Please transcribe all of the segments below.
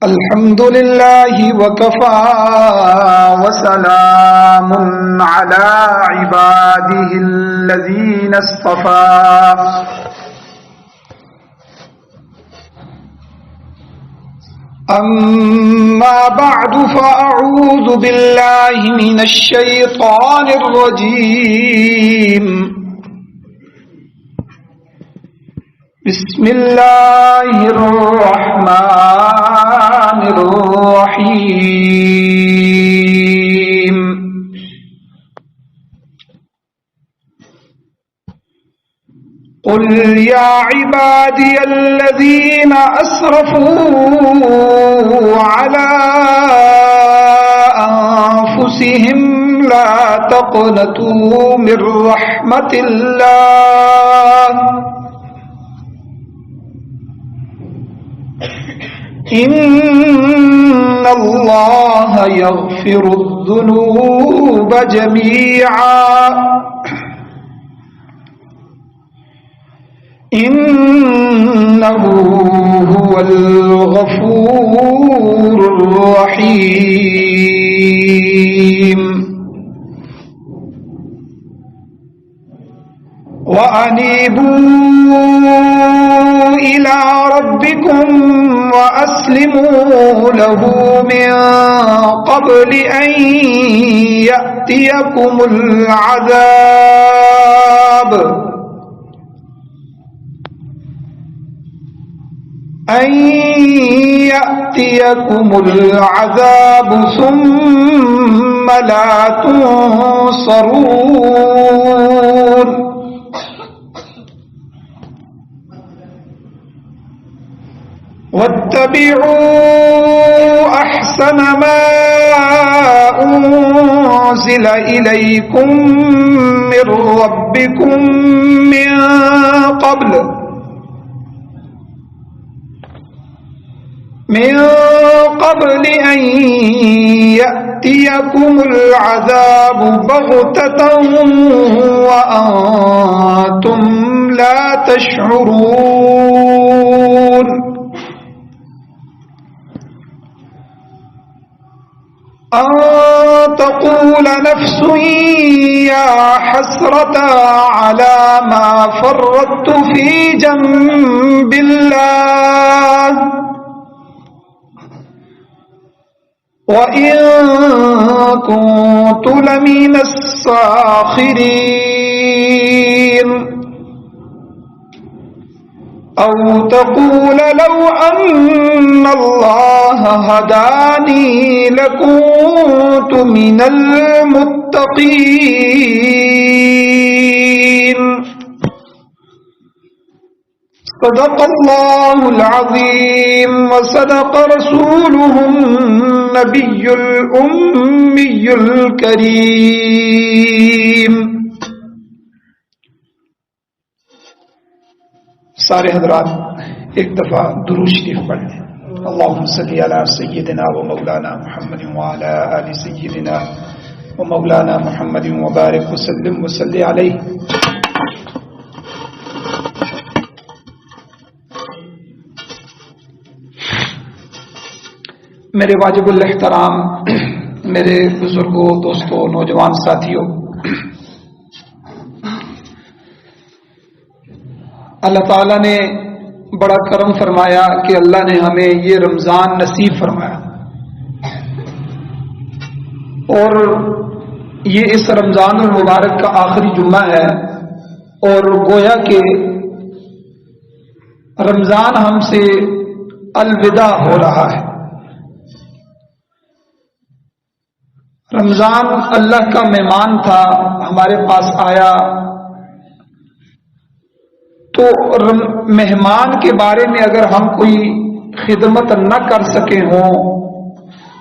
الحمد لله وكفى وسلام على عباده الذين اصطفى أما بعد فأعوذ بالله من الشيطان الرجيم بسم الله الرحمن الرحيم قل يا عبادي الذين أسرفوا على أنفسهم لا تقنطوا من رحمة الله إن الله يغفر الذنوب جميعا إنه هو الغفور الرحيم وأنيبوا إلى ربكم وأسلموا له من قبل أن يأتيكم العذاب ثم لا تنصرون واتبعوا أحسن ما أنزل إليكم من ربكم من قبل أن يأتيكم العذاب بغتة وأنتم لا تشعرون أن تقول نفس يا حسرة على ما فرطت في جنب الله وإن كنت لمن الساخرين أو تقول لو أن الله هداني لكنت من المتقين صدق الله العظيم وصدق رسوله النبي الأمي الكريم. سارے حضرات ایک دفعہ درود شریف پڑھ لیں. اللهم صل على سيدنا ومولانا محمد وعلى آل سيدنا ومولانا محمد وبارك وسلم وصل عليه. میرے واجب الاحترام، میرے بزرگوں، دوستوں، نوجوان ساتھیوں، اللہ تعالیٰ نے بڑا کرم فرمایا کہ اللہ نے ہمیں یہ رمضان نصیب فرمایا، اور یہ اس رمضان المبارک کا آخری جمعہ ہے، اور گویا کہ رمضان ہم سے الوداع ہو رہا ہے. رمضان اللہ کا مہمان تھا، ہمارے پاس آیا تو مہمان کے بارے میں اگر ہم کوئی خدمت نہ کر سکے ہوں،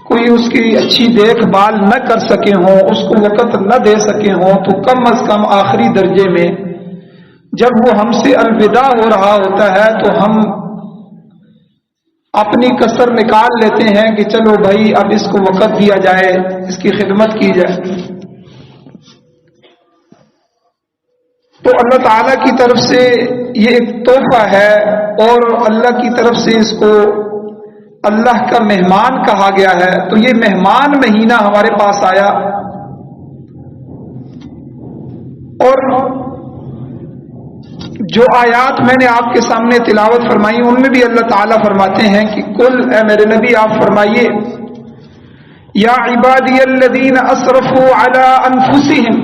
کوئی اس کی اچھی دیکھ بھال نہ کر سکے ہوں، اس کو وقت نہ دے سکے ہوں، تو کم از کم آخری درجے میں جب وہ ہم سے الوداع ہو رہا ہوتا ہے تو ہم اپنی کسر نکال لیتے ہیں کہ چلو بھائی اب اس کو وقت دیا جائے، اس کی خدمت کی جائے. تو اللہ تعالیٰ کی طرف سے یہ ایک تحفہ ہے، اور اللہ کی طرف سے اس کو اللہ کا مہمان کہا گیا ہے۔ تو یہ مہمان مہینہ ہمارے پاس آیا، اور جو آیات میں نے آپ کے سامنے تلاوت فرمائی ان میں بھی اللہ تعالیٰ فرماتے ہیں کہ کل اے میرے نبی آپ فرمائیے، یا عبادی الذین اسرفوا علی انفسہم،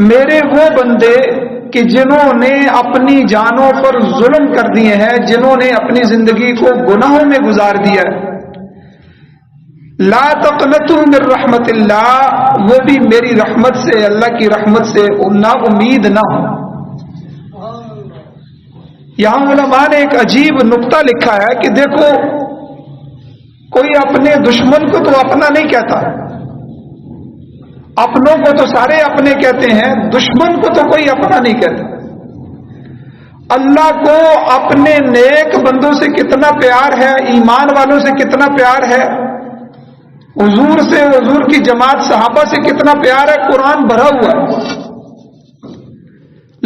میرے وہ بندے کہ جنہوں نے اپنی جانوں پر ظلم کر دیے ہیں، جنہوں نے اپنی زندگی کو گناہوں میں گزار دیا ہے، لا تقنطوا من رحمت اللہ، وہ بھی میری رحمت سے، اللہ کی رحمت سے نا امید نہ ہو۔ یہاں علماء نے ایک عجیب نقطہ لکھا ہے کہ دیکھو، کوئی اپنے دشمن کو تو اپنا نہیں کہتا، اپنوں کو تو سارے اپنے کہتے ہیں، دشمن کو تو کوئی اپنا نہیں کہتا۔ اللہ کو اپنے نیک بندوں سے کتنا پیار ہے، ایمان والوں سے کتنا پیار ہے، حضور سے، حضور کی جماعت صحابہ سے کتنا پیار ہے، قرآن بھرا ہوا ہے۔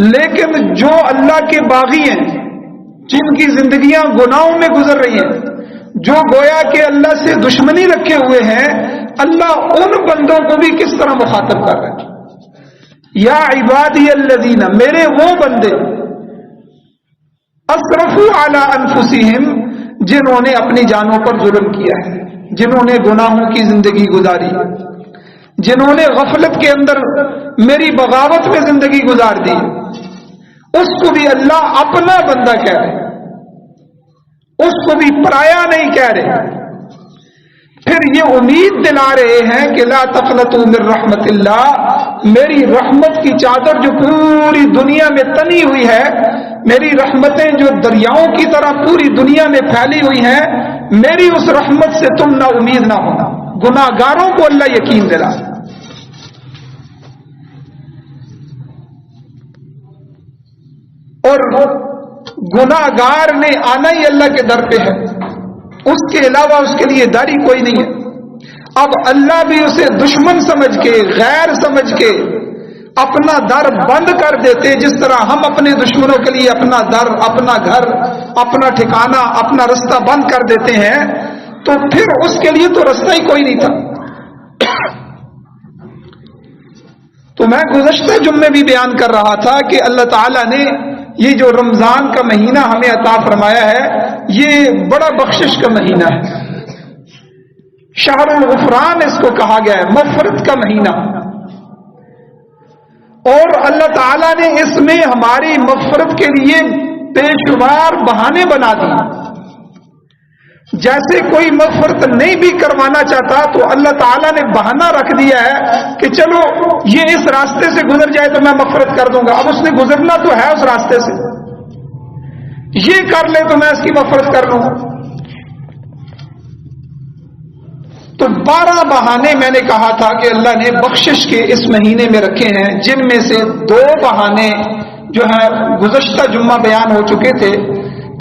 لیکن جو اللہ کے باغی ہیں، جن کی زندگیاں گناہوں میں گزر رہی ہیں، جو گویا کہ اللہ سے دشمنی رکھے ہوئے ہیں، اللہ ان بندوں کو بھی کس طرح مخاطب کر رہے ہیں، یا عبادی الذین، میرے وہ بندے، اسرفوا علی انفسہم، جنہوں نے اپنی جانوں پر ظلم کیا ہے، جنہوں نے گناہوں کی زندگی گزاری، جنہوں نے غفلت کے اندر میری بغاوت میں زندگی گزار دی، اس کو بھی اللہ اپنا بندہ کہہ رہے، اس کو بھی پرایا نہیں کہہ رہے۔ پھر یہ امید دلا رہے ہیں کہ لا تقنطوا من رحمت اللہ، میری رحمت کی چادر جو پوری دنیا میں تنی ہوئی ہے، میری رحمتیں جو دریاؤں کی طرح پوری دنیا میں پھیلی ہوئی ہیں، میری اس رحمت سے تم نا امید نہ ہونا۔ گناہگاروں کو اللہ یقین دلا، اور گناہگار نے آنا ہی اللہ کے در پہ ہے، اس کے علاوہ اس کے لیے داری کوئی نہیں ہے۔ اب اللہ بھی اسے دشمن سمجھ کے، غیر سمجھ کے اپنا در بند کر دیتے، جس طرح ہم اپنے دشمنوں کے لیے اپنا در، اپنا گھر، اپنا ٹھکانہ، اپنا رستہ بند کر دیتے ہیں، تو پھر اس کے لیے تو رستہ ہی کوئی نہیں تھا۔ تو میں گزشتہ جمعے بھی بیان کر رہا تھا کہ اللہ تعالیٰ نے یہ جو رمضان کا مہینہ ہمیں عطا فرمایا ہے، یہ بڑا بخشش کا مہینہ ہے، شہر الغفران اس کو کہا گیا ہے، مغفرت کا مہینہ، اور اللہ تعالیٰ نے اس میں ہماری مغفرت کے لیے بے شمار بہانے بنا دیے۔ جیسے کوئی مغفرت نہیں بھی کروانا چاہتا تو اللہ تعالیٰ نے بہانہ رکھ دیا ہے کہ چلو یہ اس راستے سے گزر جائے تو میں مغفرت کر دوں گا، اب اس نے گزرنا تو ہے اس راستے سے، یہ کر لے تو میں اس کی مغفرت کر لوں۔ تو 12 بہانے میں نے کہا تھا کہ اللہ نے بخشش کے اس مہینے میں رکھے ہیں، جن میں سے 2 بہانے جو ہیں گزشتہ جمعہ بیان ہو چکے تھے۔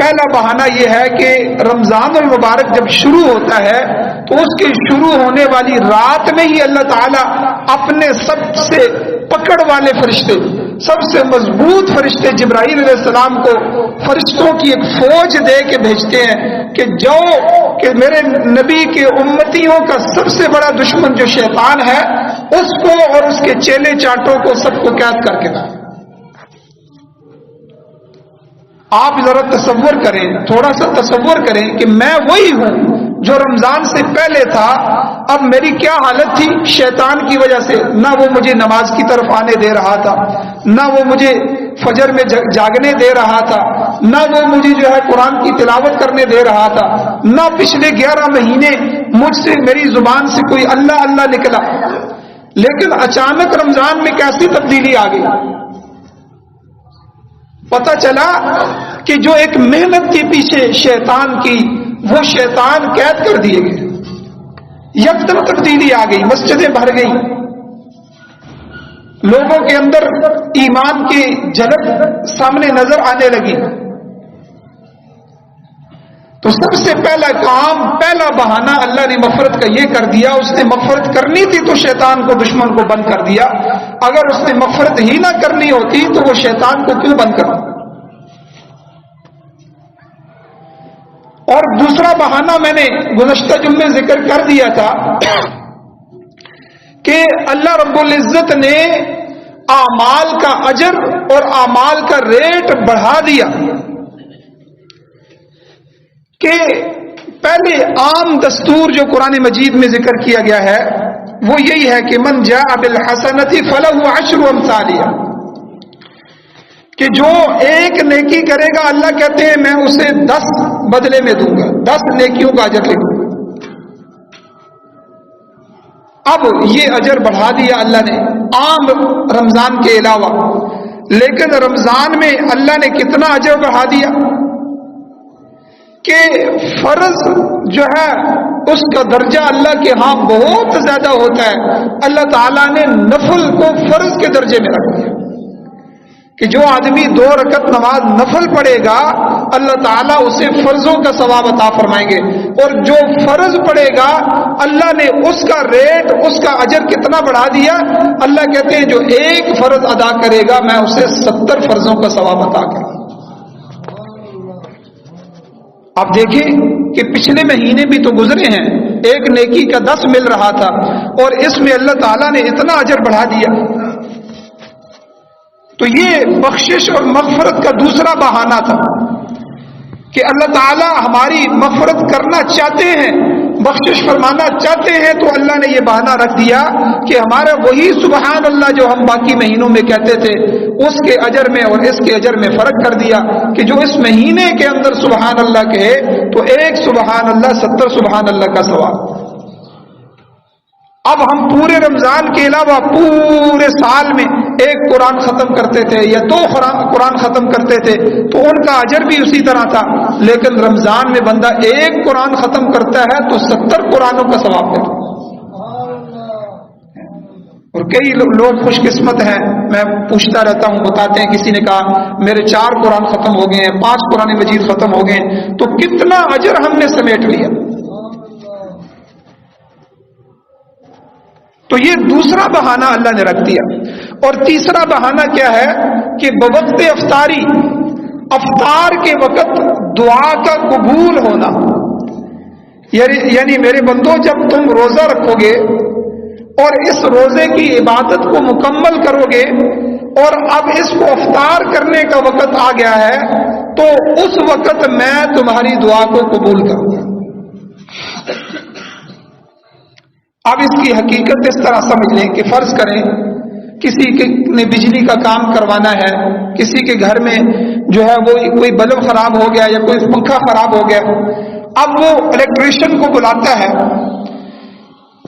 پہلا بہانہ یہ ہے کہ رمضان المبارک جب شروع ہوتا ہے تو اس کے شروع ہونے والی رات میں ہی اللہ تعالیٰ اپنے سب سے پکڑ والے فرشتے، سب سے مضبوط فرشتے جبرائیل علیہ السلام کو فرشتوں کی ایک فوج دے کے بھیجتے ہیں کہ جاؤ کہ میرے نبی کے امتیوں کا سب سے بڑا دشمن جو شیطان ہے، اس کو اور اس کے چیلے چاٹوں کو سب کو قید کر کے لا۔ آپ ذرا تصور کریں، تھوڑا سا تصور کریں کہ میں وہی ہوں جو رمضان سے پہلے تھا، اب میری کیا حالت تھی شیطان کی وجہ سے، نہ وہ مجھے نماز کی طرف آنے دے رہا تھا، نہ وہ مجھے فجر میں جاگنے دے رہا تھا، نہ وہ مجھے جو ہے قرآن کی تلاوت کرنے دے رہا تھا، نہ پچھلے 11 مہینے مجھ سے میری زبان سے کوئی اللہ اللہ نکلا۔ لیکن اچانک رمضان میں کیسی تبدیلی آ گئی، پتہ چلا کہ جو ایک محنت کے پیچھے شیطان کی، وہ شیطان قید کر دیے گئے، یکدم تبدیلی آ گئی، مسجدیں بھر گئی، لوگوں کے اندر ایمان کی جھلک سامنے نظر آنے لگی۔ تو سب سے پہلا کام، پہلا بہانہ اللہ نے مغفرت کا یہ کر دیا، اس نے مغفرت کرنی تھی تو شیطان کو، دشمن کو بند کر دیا، اگر اس نے مغفرت ہی نہ کرنی ہوتی تو وہ شیطان کو کیوں بند کرتا؟ اور دوسرا بہانہ میں نے گزشتہ جمعے ذکر کر دیا تھا کہ اللہ رب العزت نے اعمال کا اجر اور اعمال کا ریٹ بڑھا دیا، کہ پہلے عام دستور جو قرآن مجید میں ذکر کیا گیا ہے وہ یہی ہے کہ من جاء بالحسنۃ فلہ عشر امثالها، کہ جو ایک نیکی کرے گا اللہ کہتے ہیں میں اسے 10 بدلے میں دوں گا، 10 نیکیوں کا اجر لکھوں گا۔ اب یہ اجر بڑھا دیا اللہ نے عام رمضان کے علاوہ، لیکن رمضان میں اللہ نے کتنا اجر بڑھا دیا کہ فرض جو ہے اس کا درجہ اللہ کے ہاں بہت زیادہ ہوتا ہے، اللہ تعالیٰ نے نفل کو فرض کے درجے میں رکھ دیا، کہ جو آدمی 2 رکعت نماز نفل پڑھے گا اللہ تعالیٰ اسے فرضوں کا ثواب عطا فرمائیں گے، اور جو فرض پڑھے گا اللہ نے اس کا ریٹ، اس کا اجر کتنا بڑھا دیا، اللہ کہتے ہیں جو ایک فرض ادا کرے گا میں اسے 70 فرضوں کا ثواب عطا کروں۔ آپ دیکھیں کہ پچھلے مہینے بھی تو گزرے ہیں، ایک نیکی کا 10 مل رہا تھا اور اس میں اللہ تعالیٰ نے اتنا اجر بڑھا دیا۔ تو یہ بخشش اور مغفرت کا دوسرا بہانہ تھا کہ اللہ تعالیٰ ہماری مغفرت کرنا چاہتے ہیں، بخشش فرمانا چاہتے ہیں، تو اللہ نے یہ بہانہ رکھ دیا کہ ہمارا وہی سبحان اللہ جو ہم باقی مہینوں میں کہتے تھے اس کے اجر میں اور اس کے اجر میں فرق کر دیا، کہ جو اس مہینے کے اندر سبحان اللہ کہے تو ایک سبحان اللہ 70 سبحان اللہ کا ثواب۔ اب ہم پورے رمضان کے علاوہ پورے سال میں ایک قرآن ختم کرتے تھے یا 2 قرآن ختم کرتے تھے تو ان کا اجر بھی اسی طرح تھا، لیکن رمضان میں بندہ ایک قرآن ختم کرتا ہے تو 70 قرآنوں کا ثواب دیتا۔ اور کئی لوگ خوش قسمت ہیں، میں پوچھتا رہتا ہوں، بتاتے ہیں کسی نے کہا میرے 4 قرآن ختم ہو گئے ہیں، 5 قرآن مجید ختم ہو گئے ہیں، تو کتنا اجر ہم نے سمیٹ لیا۔ تو یہ دوسرا بہانہ اللہ نے رکھ دیا۔ اور تیسرا بہانہ کیا ہے کہ بوقت افطاری، افطار کے وقت دعا کا قبول ہونا، یعنی میرے بندو جب تم روزہ رکھو گے اور اس روزے کی عبادت کو مکمل کرو گے اور اب اس کو افطار کرنے کا وقت آ گیا ہے تو اس وقت میں تمہاری دعا کو قبول کروں گا۔ اب اس کی حقیقت اس طرح سمجھ لیں کہ فرض کریں کسی نے بجلی کا کام کروانا ہے، کسی کے گھر میں جو ہے وہ کوئی بلب خراب ہو گیا یا کوئی پنکھا خراب ہو گیا، اب وہ الیکٹریشین کو بلاتا ہے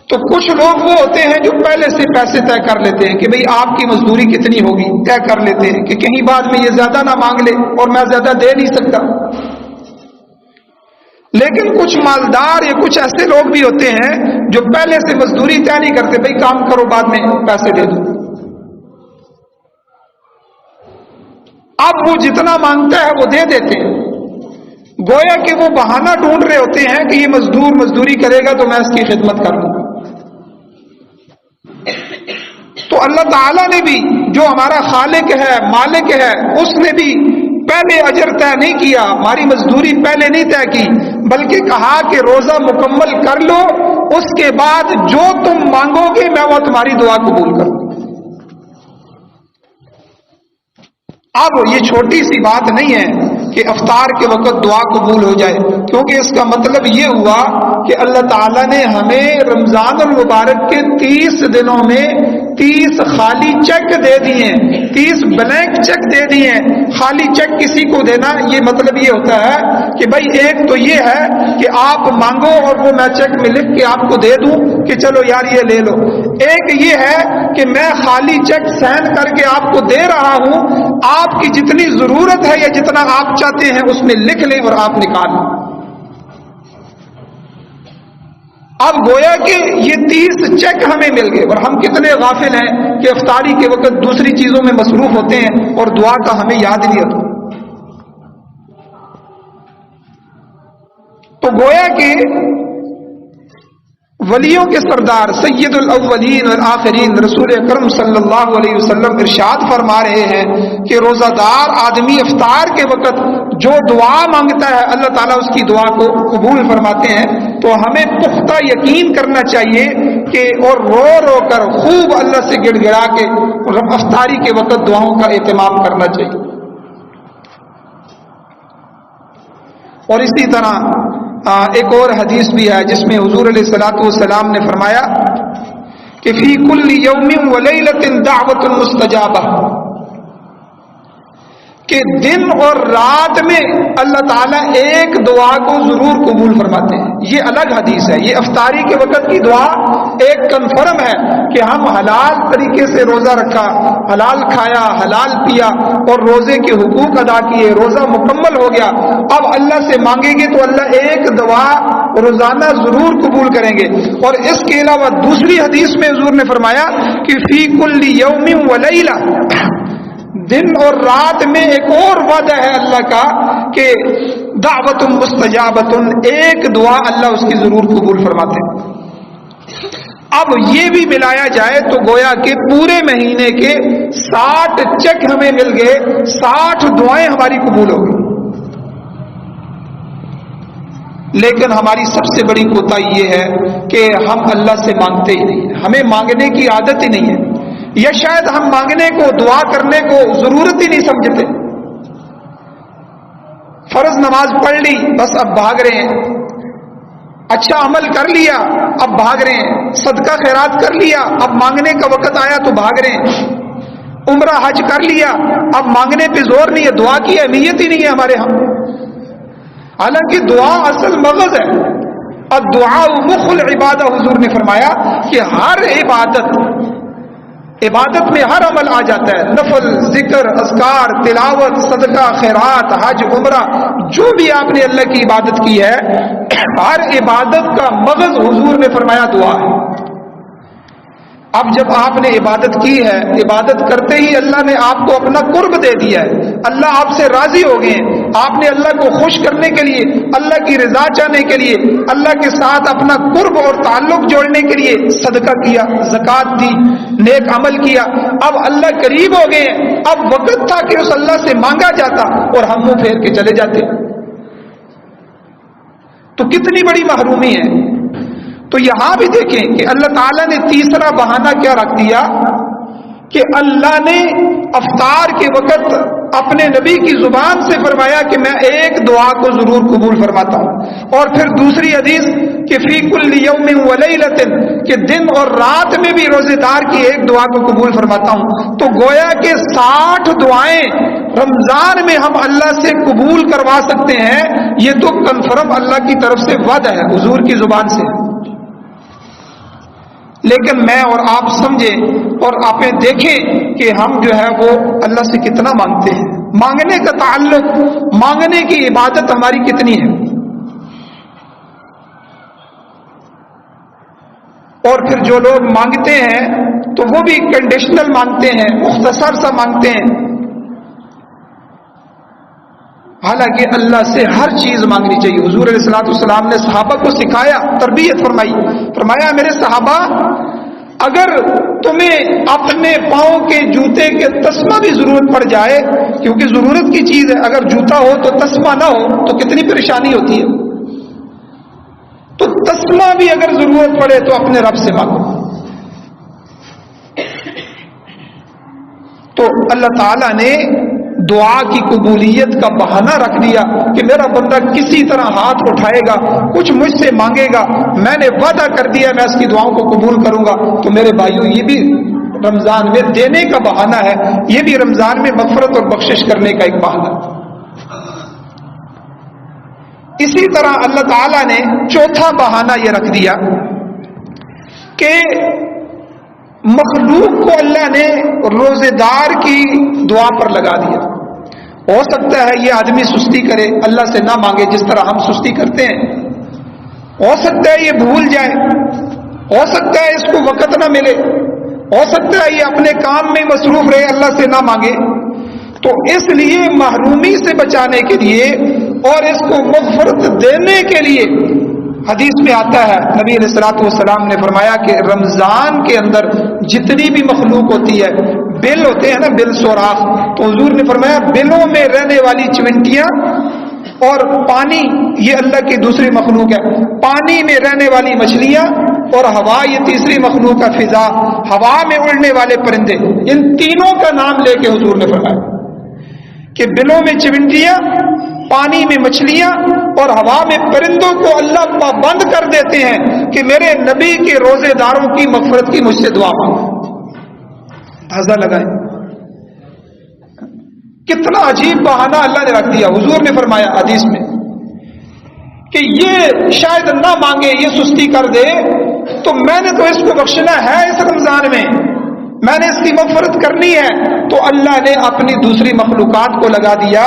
تو کچھ لوگ وہ ہوتے ہیں جو پہلے سے پیسے طے کر لیتے ہیں کہ بھئی آپ کی مزدوری کتنی ہوگی، طے کر لیتے ہیں کہ کہیں بعد میں یہ زیادہ نہ مانگ لے اور میں زیادہ دے نہیں سکتا۔ لیکن کچھ مالدار یا کچھ ایسے لوگ بھی ہوتے ہیں جو پہلے سے مزدوری طے نہیں کرتے، بھئی کام کرو بعد میں پیسے دے دو۔ اب وہ جتنا مانگتا ہے وہ دے دیتے ہیں، گویا کہ وہ بہانہ ڈھونڈ رہے ہوتے ہیں کہ یہ مزدور مزدوری کرے گا تو میں اس کی خدمت کر لوں گا۔ تو اللہ تعالیٰ نے بھی جو ہمارا خالق ہے، مالک ہے، اس نے بھی پہلے اجر طے نہیں کیا، ہماری مزدوری پہلے نہیں طے کی، بلکہ کہا کہ روزہ مکمل کر لو، اس کے بعد جو تم مانگو گے میں وہ تمہاری دعا قبول کروں۔ اب یہ چھوٹی سی بات نہیں ہے کہ افطار کے وقت دعا قبول ہو جائے، کیونکہ اس کا مطلب یہ ہوا کہ اللہ تعالیٰ نے ہمیں رمضان المبارک کے 30 دنوں میں 30 خالی چیک دے دیے ہیں، 30 بلینک چیک دے دیے ہیں۔ خالی چیک کسی کو دینا یہ مطلب یہ ہوتا ہے کہ بھائی ایک تو یہ ہے کہ آپ مانگو اور وہ میں چیک میں لکھ کے آپ کو دے دوں کہ چلو یار یہ لے لو، ایک یہ ہے کہ میں خالی چیک سائن کر کے آپ کو دے رہا ہوں، آپ کی جتنی ضرورت ہے یا جتنا آپ چاہتے ہیں اس میں لکھ لیں اور آپ نکال لیں۔ اب گویا کہ یہ 30 چیک ہمیں مل گئے اور ہم کتنے غافل ہیں کہ افطاری کے وقت دوسری چیزوں میں مصروف ہوتے ہیں اور دعا کا ہمیں یاد نہیں ہوتا۔ تو گویا کہ ولیوں کے سردار سید الاولین والآخرین رسول اکرم صلی اللہ علیہ وسلم ارشاد فرما رہے ہیں کہ روزہ دار آدمی افطار کے وقت جو دعا مانگتا ہے اللہ تعالیٰ اس کی دعا کو قبول فرماتے ہیں. تو ہمیں پختہ یقین کرنا چاہیے کہ اور رو رو کر خوب اللہ سے گڑ گڑا کے افطاری کے وقت دعاؤں کا اہتمام کرنا چاہیے. اور اسی طرح ایک اور حدیث بھی ہے جس میں حضور علیہ الصلوۃ والسلام نے فرمایا کہ فی کل یوم ولیلۃ دعوۃ مستجابہ، کہ دن اور رات میں اللہ تعالیٰ ایک دعا کو ضرور قبول فرماتے ہیں. یہ الگ حدیث ہے. یہ افطاری کے وقت کی دعا ایک کنفرم ہے کہ ہم حلال طریقے سے روزہ رکھا، حلال کھایا، حلال پیا اور روزے کے حقوق ادا کیے، روزہ مکمل ہو گیا. اب اللہ سے مانگیں گے تو اللہ ایک دعا روزانہ ضرور قبول کریں گے. اور اس کے علاوہ دوسری حدیث میں حضور نے فرمایا کہ فی کل یوم ولیلہ، دن اور رات میں ایک اور وعدہ ہے اللہ کا کہ دعوت مستجابۃ، ایک دعا اللہ اس کی ضرور قبول فرماتے ہیں. اب یہ بھی ملایا جائے تو گویا کہ پورے مہینے کے 60 چیک ہمیں مل گئے، 60 دعائیں ہماری قبول ہو گئی. لیکن ہماری سب سے بڑی کوتاہی یہ ہے کہ ہم اللہ سے مانگتے ہی نہیں، ہمیں مانگنے کی عادت ہی نہیں ہے، یا شاید ہم مانگنے کو، دعا کرنے کو ضرورت ہی نہیں سمجھتے. فرض نماز پڑھ لی، بس اب بھاگ رہے ہیں. اچھا عمل کر لیا، اب بھاگ رہے ہیں. صدقہ خیرات کر لیا، اب مانگنے کا وقت آیا تو بھاگ رہے ہیں. عمرہ حج کر لیا، اب مانگنے پہ زور نہیں ہے، دعا کی اہمیت ہی نہیں ہے ہمارے ہم. حالانکہ دعا اصل مغز ہے. الدعاء مخ العبادہ، حضور نے فرمایا کہ ہر عبادت میں ہر عمل آ جاتا ہے، نفل، ذکر، اذکار، تلاوت، صدقہ، خیرات، حج، عمرہ، جو بھی آپ نے اللہ کی عبادت کی ہے، ہر عبادت کا مغز حضور نے فرمایا دعا ہے. اب جب آپ نے عبادت کی ہے، عبادت کرتے ہی اللہ نے آپ کو اپنا قرب دے دیا ہے، اللہ آپ سے راضی ہو گئے. آپ نے اللہ کو خوش کرنے کے لیے، اللہ کی رضا چاہنے کے لیے، اللہ کے ساتھ اپنا قرب اور تعلق جوڑنے کے لیے صدقہ کیا، زکوٰۃ دی، نیک عمل کیا. اب اللہ قریب ہو گئے. اب وقت تھا کہ اس اللہ سے مانگا جاتا اور ہم منہ پھیر کے چلے جاتے. تو کتنی بڑی محرومی ہے. تو یہاں بھی دیکھیں کہ اللہ تعالیٰ نے تیسرا بہانہ کیا رکھ دیا کہ اللہ نے افطار کے وقت اپنے نبی کی زبان سے فرمایا کہ میں ایک دعا کو ضرور قبول فرماتا ہوں. اور پھر دوسری حدیث کہ فی کل یوم ولیلۃ، کہ دن اور رات میں بھی روزے دار کی ایک دعا کو قبول فرماتا ہوں. تو گویا کہ 60 دعائیں رمضان میں ہم اللہ سے قبول کروا سکتے ہیں. یہ تو کنفرم اللہ کی طرف سے وعدہ ہے، حضور کی زبان سے. لیکن میں اور آپ سمجھیں اور آپ دیکھیں کہ ہم جو ہے وہ اللہ سے کتنا مانگتے ہیں. مانگنے کا تعلق، مانگنے کی عبادت ہماری کتنی ہے. اور پھر جو لوگ مانگتے ہیں تو وہ بھی کنڈیشنل مانگتے ہیں، مختصر سا مانگتے ہیں. حالانکہ اللہ سے ہر چیز مانگنی چاہیے. حضور علیہ الصلوۃ والسلام نے صحابہ کو سکھایا، تربیت فرمایا میرے صحابہ، اگر تمہیں اپنے پاؤں کے جوتے کے تسمہ بھی ضرورت پڑ جائے، کیونکہ ضرورت کی چیز ہے، اگر جوتا ہو تو تسمہ نہ ہو تو کتنی پریشانی ہوتی ہے. تو تسمہ بھی اگر ضرورت پڑے تو اپنے رب سے مانگو. تو اللہ تعالیٰ نے دعا کی قبولیت کا بہانہ رکھ دیا کہ میرا بندہ کسی طرح ہاتھ اٹھائے گا، کچھ مجھ سے مانگے گا، میں نے وعدہ کر دیا میں اس کی دعاؤں کو قبول کروں گا. تو میرے بھائیوں، یہ بھی رمضان میں دینے کا بہانہ ہے، یہ بھی رمضان میں مغفرت اور بخشش کرنے کا ایک بہانہ ہے. اسی طرح اللہ تعالیٰ نے چوتھا بہانہ یہ رکھ دیا کہ مخلوق کو اللہ نے روزے دار کی دعا پر لگا دیا. ہو سکتا ہے یہ آدمی سستی کرے، اللہ سے نہ مانگے جس طرح ہم سستی کرتے ہیں. ہو سکتا ہے یہ بھول جائے، ہو سکتا ہے اس کو وقت نہ ملے، ہو سکتا ہے یہ اپنے کام میں مصروف رہے، اللہ سے نہ مانگے. تو اس لیے محرومی سے بچانے کے لیے اور اس کو مغفرت دینے کے لیے حدیث میں آتا ہے نبی علیہ الصلوۃ والسلام نے فرمایا کہ رمضان کے اندر جتنی بھی مخلوق ہوتی ہے، بل ہوتے ہیں نا، بل سوراخ، تو حضور نے فرمایا بلوں میں رہنے والی چونٹیاں اور پانی، یہ اللہ کی دوسری مخلوق ہے، پانی میں رہنے والی مچھلیاں اور ہوا، یہ تیسری مخلوق ہے فضا، ہوا میں اڑنے والے پرندے، ان تینوں کا نام لے کے حضور نے فرمایا کہ بلوں میں چونٹیاں، پانی میں مچھلیاں اور ہوا میں پرندوں کو اللہ پابند کر دیتے ہیں کہ میرے نبی کے روزے داروں کی مغفرت کی مجھ سے دعا مانگو۔ اندازہ لگائیں کتنا عجیب بہانہ اللہ نے رکھ دیا۔ حضور نے فرمایا حدیث میں کہ یہ شاید نہ مانگے، یہ سستی کر دے، تو میں نے تو اس کو بخشنا ہے اس رمضان میں، میں نے اس کی مغفرت کرنی ہے، تو اللہ نے اپنی دوسری مخلوقات کو لگا دیا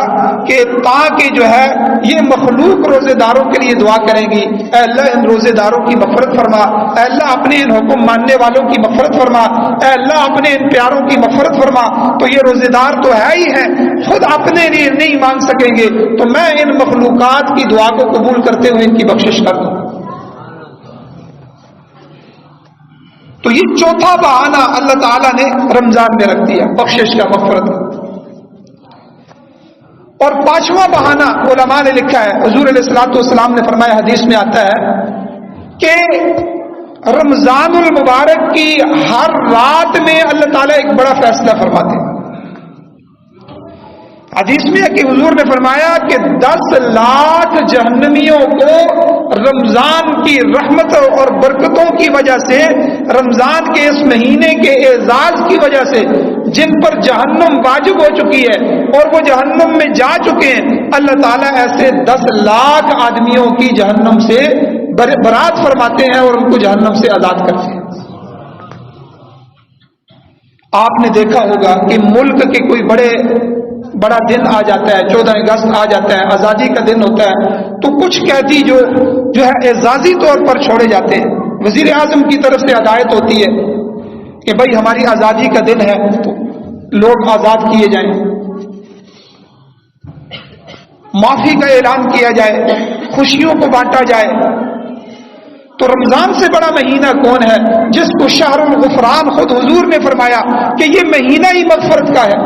کہ تاکہ جو ہے یہ مخلوق روزے داروں کے لیے دعا کریں گی، اے اللہ ان روزے داروں کی مغفرت فرما، اے اللہ اپنے ان حکم ماننے والوں کی مغفرت فرما، اے اللہ اپنے ان پیاروں کی مغفرت فرما۔ تو یہ روزے دار تو ہے ہی ہے، خود اپنے لیے نہیں مانگ سکیں گے، تو میں ان مخلوقات کی دعا کو قبول کرتے ہوئے ان کی بخشش کر دوں۔ تو یہ چوتھا بہانہ اللہ تعالیٰ نے رمضان میں رکھ دیا، بخشش کا، مغفرت کا۔ اور پانچواں بہانہ علماء نے لکھا ہے، حضور علیہ الصلوۃ والسلام نے فرمایا، حدیث میں آتا ہے کہ رمضان المبارک کی ہر رات میں اللہ تعالیٰ ایک بڑا فیصلہ فرماتے ہیں۔ حدیث میں ہے کہ حضور نے فرمایا کہ 10 لاکھ جہنمیوں کو رمضان کی رحمت اور برکتوں کی وجہ سے، رمضان کے اس مہینے کے اعزاز کی وجہ سے، جن پر جہنم واجب ہو چکی ہے اور وہ جہنم میں جا چکے ہیں، اللہ تعالیٰ ایسے 10 لاکھ آدمیوں کی جہنم سے برات فرماتے ہیں اور ان کو جہنم سے آزاد کرتے ہیں۔ آپ نے دیکھا ہوگا کہ ملک کے کوئی بڑا دن آ جاتا ہے، 14 اگست آ جاتا ہے، آزادی کا دن ہوتا ہے، تو کچھ قیدی جو ہے اعزازی طور پر چھوڑے جاتے ہیں، وزیر اعظم کی طرف سے ہدایت ہوتی ہے کہ بھائی ہماری آزادی کا دن ہے تو لوگ آزاد کیے جائیں، معافی کا اعلان کیا جائے، خوشیوں کو بانٹا جائے۔ تو رمضان سے بڑا مہینہ کون ہے جس کو شہر الغفران خود حضور نے فرمایا کہ یہ مہینہ ہی مغفرت کا ہے۔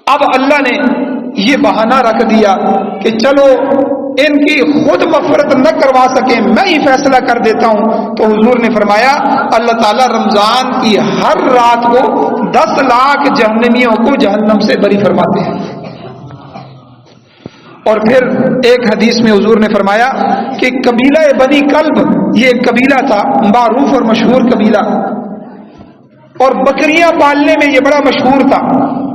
اب اللہ نے یہ بہانہ رکھ دیا کہ چلو ان کی خود مغفرت نہ کروا سکیں، میں ہی فیصلہ کر دیتا ہوں۔ تو حضور نے فرمایا اللہ تعالیٰ رمضان کی ہر رات کو 10 لاکھ جہنمیوں کو جہنم سے بری فرماتے ہیں۔ اور پھر ایک حدیث میں حضور نے فرمایا کہ قبیلہ بنی کلب، یہ ایک قبیلہ تھا، معروف اور مشہور قبیلہ، اور بکریاں پالنے میں یہ بڑا مشہور تھا،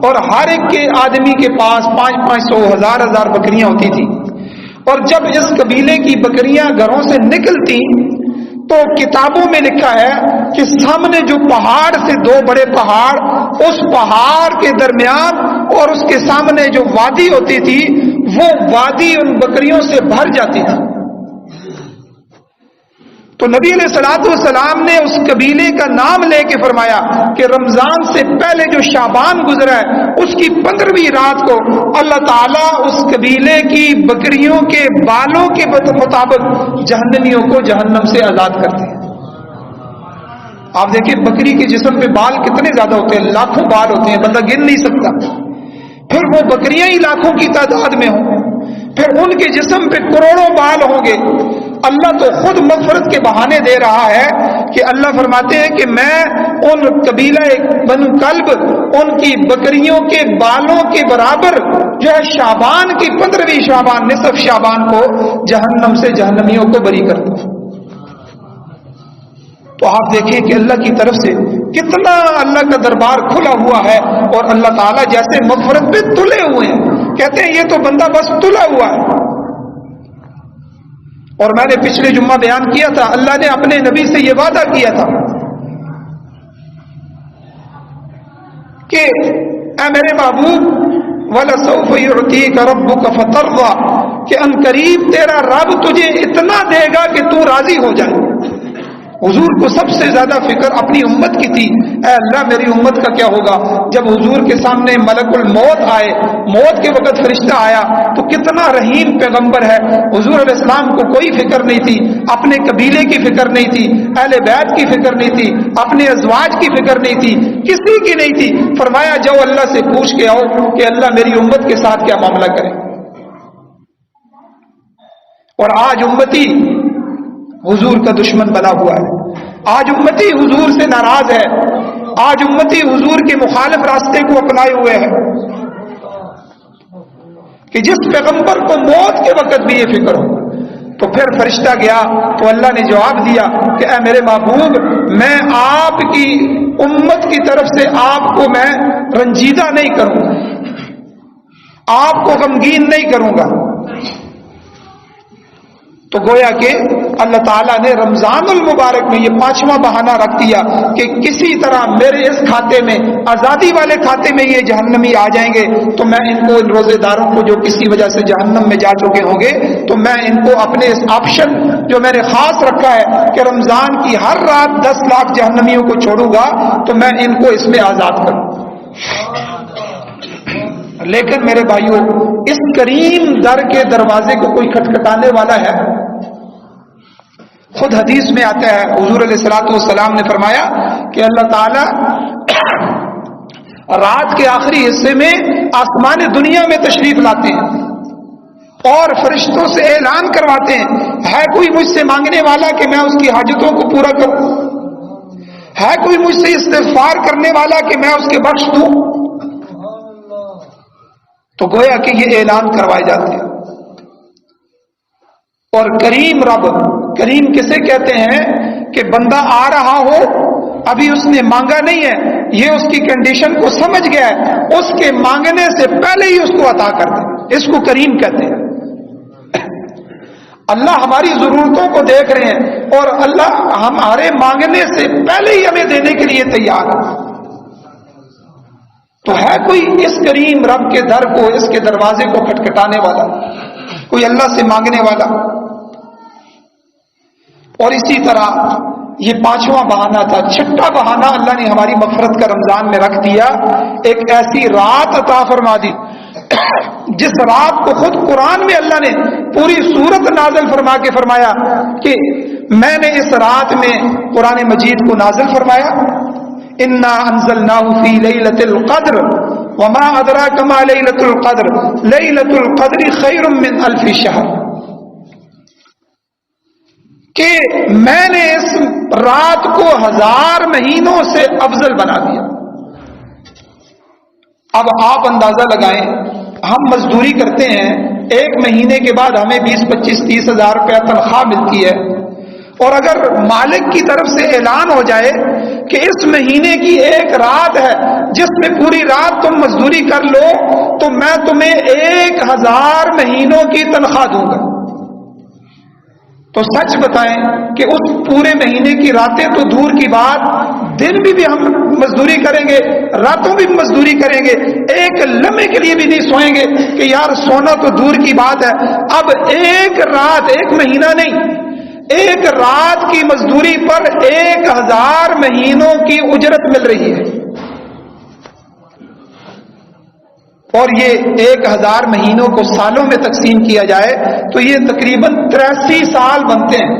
اور ہر ایک کے آدمی کے پاس 500 1000 بکریاں ہوتی تھی۔ اور جب اس قبیلے کی بکریاں گھروں سے نکلتی تو کتابوں میں لکھا ہے کہ سامنے جو پہاڑ سے 2 بڑے پہاڑ، اس پہاڑ کے درمیان اور اس کے سامنے جو وادی ہوتی تھی، وہ وادی ان بکریوں سے بھر جاتی تھی۔ تو نبی علیہ الصلوۃ والسلام نے اس قبیلے کا نام لے کے فرمایا کہ رمضان سے پہلے جو شعبان گزرا ہے، اس کی 15ویں رات کو اللہ تعالیٰ اس قبیلے کی بکریوں کے بالوں کے مطابق جہنمیوں کو جہنم سے آزاد کرتے ہیں۔ آپ دیکھیں بکری کے جسم پہ بال کتنے زیادہ ہوتے ہیں، لاکھوں بال ہوتے ہیں، بندہ گن نہیں سکتا۔ پھر وہ بکریاں ہی لاکھوں کی تعداد میں ہوں، پھر ان کے جسم پہ کروڑوں بال ہوں گے۔ اللہ تو خود مغفرت کے بہانے دے رہا ہے کہ اللہ فرماتے ہیں کہ میں ان قبیلہ بنو کلب، ان کی بکریوں کے بالوں کے برابر جو ہے شعبان کی 15ویں شعبان، نصف شعبان کو جہنم سے جہنمیوں کو بری کرتا ہوں۔ تو آپ دیکھیں کہ اللہ کی طرف سے کتنا اللہ کا دربار کھلا ہوا ہے، اور اللہ تعالیٰ جیسے مغفرت پہ تلے ہوئے ہیں، کہتے ہیں یہ تو بندہ بس تلا ہوا ہے۔ اور میں نے پچھلے جمعہ بیان کیا تھا، اللہ نے اپنے نبی سے یہ وعدہ کیا تھا کہ اے میرے محبوب وَلَسَوْفَ يُعْطِيكَ رَبُّكَ فَتَرْضَىٰ، کہ ان قریب تیرا رب تجھے اتنا دے گا کہ تو راضی ہو جائے۔ حضور کو سب سے زیادہ فکر اپنی امت کی تھی. اے اللہ میری امت کا کیا ہوگا. جب حضور کے سامنے ملک الموت آئے, موت کے وقت فرشتہ آیا, تو کتنا رحیم پیغمبر ہے. حضور علیہ السلام کو کوئی فکر نہیں تھی, اپنے قبیلے کی فکر نہیں تھی, اہل بیت کی فکر نہیں تھی, اپنے ازواج کی فکر نہیں تھی, کسی کی نہیں تھی. فرمایا جاؤ اللہ سے پوچھ کے آؤ کہ اللہ میری امت کے ساتھ کیا معاملہ کرے. اور آج امتی حضور کا دشمن بنا ہوا ہے. آج امتی حضور سے ناراض ہے. آج امتی حضور کے مخالف راستے کو اپنائے ہوئے ہے کہ جس پیغمبر کو موت کے وقت بھی یہ فکر ہو. تو پھر فرشتہ گیا تو اللہ نے جواب دیا کہ اے میرے محبوب, میں آپ کی امت کی طرف سے آپ کو میں رنجیدہ نہیں کروں گا, آپ کو غمگین نہیں کروں گا. تو گویا کہ اللہ تعالیٰ نے رمضان المبارک میں یہ 5واں بہانہ رکھ دیا کہ کسی طرح میرے اس کھاتے میں, آزادی والے کھاتے میں یہ جہنمی آ جائیں گے تو میں ان کو, ان روزے داروں کو جو کسی وجہ سے جہنم میں جا چکے ہوں گے, تو میں ان کو اپنے اس آپشن جو میں نے خاص رکھا ہے کہ رمضان کی ہر رات 10 لاکھ جہنمیوں کو چھوڑوں گا, تو میں ان کو اس میں آزاد کروں. لیکن میرے بھائیوں, اس کریم در کے دروازے کو کوئی کھٹکھٹانے والا ہے؟ خود حدیث میں آتا ہے, حضور علیہ الصلوۃ والسلام نے فرمایا کہ اللہ تعالی رات کے آخری حصے میں آسمان دنیا میں تشریف لاتے ہیں اور فرشتوں سے اعلان کرواتے ہیں, ہے کوئی مجھ سے مانگنے والا کہ میں اس کی حاجتوں کو پورا کروں, ہے کوئی مجھ سے استغفار کرنے والا کہ میں اس کے بخش دوں. تو گویا کہ یہ اعلان کروائے جاتے ہیں. اور کریم رب, کریم کسے کہتے ہیں کہ بندہ آ رہا ہو, ابھی اس نے مانگا نہیں ہے, یہ اس کی کنڈیشن کو سمجھ گیا ہے, اس کے مانگنے سے پہلے ہی اس کو عطا کر دے, اس کو کریم کہتے ہیں. اللہ ہماری ضرورتوں کو دیکھ رہے ہیں اور اللہ ہمارے مانگنے سے پہلے ہی ہمیں دینے کے لیے تیار ہے. تو ہے کوئی اس کریم رب کے در کو, اس کے دروازے کو کھٹکھٹانے والا, کوئی اللہ سے مانگنے والا؟ اور اسی طرح یہ 5واں بہانہ تھا. 6واں بہانہ اللہ نے ہماری مغفرت کا رمضان میں رکھ دیا. ایک ایسی رات عطا فرما دی جس رات کو خود قرآن میں اللہ نے پوری سورت نازل فرما کے فرمایا کہ میں نے اس رات میں قرآن مجید کو نازل فرمایا. انا انزلناہ فی لیلۃ القدر وما ادراک ما لیلۃ القدر لیلۃ القدر خیر من الف شہر, کہ میں نے اس رات کو 1000 مہینوں سے افضل بنا دیا. اب آپ اندازہ لگائیں, ہم مزدوری کرتے ہیں, 1 مہینے کے بعد ہمیں 20, 25, 30 ہزار روپیہ تنخواہ ملتی ہے, اور اگر مالک کی طرف سے اعلان ہو جائے کہ اس مہینے کی ایک رات ہے جس میں پوری رات تم مزدوری کر لو تو میں تمہیں 1000 مہینوں کی تنخواہ دوں گا, تو سچ بتائیں کہ اس پورے مہینے کی راتیں تو دور کی بات, دن بھی ہم مزدوری کریں گے, راتوں بھی مزدوری کریں گے, ایک لمحے کے لیے بھی نہیں سوئیں گے کہ یار سونا تو دور کی بات ہے. اب ایک رات, 1 مہینہ نہیں, 1 رات کی مزدوری پر 1000 مہینوں کی اجرت مل رہی ہے. اور یہ 1000 مہینوں کو سالوں میں تقسیم کیا جائے تو یہ تقریباً 83 سال بنتے ہیں.